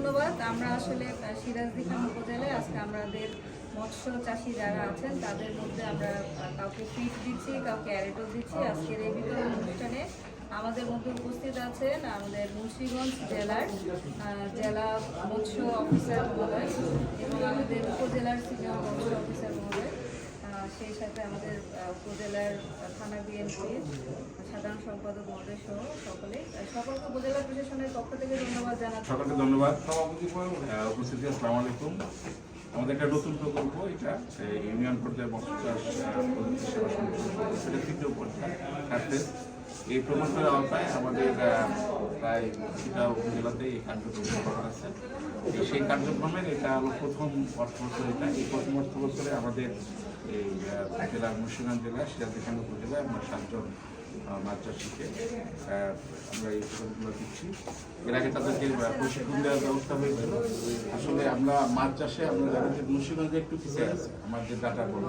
ধন্যবাদ। আমরা আসলে সিরাজদিখান উপজেলায় আজকে আমাদের মৎস্য চাষি যারা আছেন তাদের মধ্যে আমরা কাউকে ফিড দিচ্ছি, কাউকে অ্যারেটও দিচ্ছি। আজকের এই বিতরণ অনুষ্ঠানে আমাদের মধ্যে উপস্থিত আছেন আমাদের মুন্সিগঞ্জ জেলার জেলা মৎস্য অফিসার মহোদয় এবং আমাদের উপজেলার সিনিয়র মৎস্য অফিসার মহোদয়, সেই সাথে আমাদের উপজেলার থানা বিএনপির সাধারণ সম্পাদক মহোদয় সহ সকলকে উপজেলা প্রশাসনের পক্ষ থেকে ধন্যবাদ জানাচ্ছি। সকলকে ধন্যবাদ। উপস্থিতি আসসালামু আলাইকুম। আমাদের একটা নতুন প্রকল্প, এটা ইউনিয়ন পর্যায়ে মৎস্য চাষ সেটা তৃতীয় পর্যায়ে থাকতেছে। এই প্রকল্পের আওতায় আমাদের প্রায় সেটা উপজেলাতে এই কার্যক্রম করা আছে। সেই কার্যক্রমের এটা হলো প্রথম অর্থ বছর। এই প্রথম অর্থ বছরে আমাদের এই জেলার মুন্সিগঞ্জ জেলা সিরাজদিখান উপজেলায় আমরা 7 জন মাছ চাষিকে আমরা এই প্রকল্পগুলো দিচ্ছি। এর আগে তাদেরকে প্রশিক্ষণ দেওয়ার ব্যবস্থা হয়েছিল। আসলে আমরা মাছ চাষে আমরা জানি যে মুন্সিগঞ্জে একটু পিছিয়ে আছে। আমার যে ডাটা বলে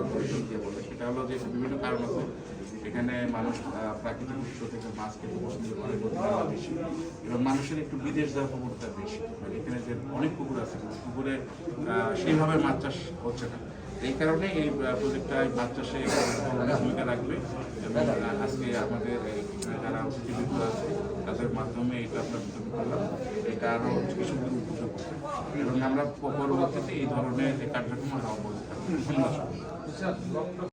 বলে সেটা হলো যে বিভিন্ন কারণ আছে। এখানে মানুষ প্রাকৃতিক উৎস থেকে মাছ খেতে পছন্দ করে, বেশি, এবং মানুষের একটু বিদেশ যাওয়ার প্রবণতা বেশি। এখানে যে অনেক পুকুর আছে, পুকুরে সেইভাবে মাছ চাষ হচ্ছে না। এই কারণে এই প্রজেক্টটা মাছ চাষে অনেক ভূমিকা রাখবে এবং আজকে আমাদের যারা অতিথিবৃন্দ আছে তাদের মাধ্যমে এটা আমরা বিতরণ করলাম। এটা আরও কৃষকদের উপকৃত করবে এবং আমরা পরবর্তীতে এই ধরনের কার্যক্রম আরও অব্যাহত থাকবে। ধন্যবাদ।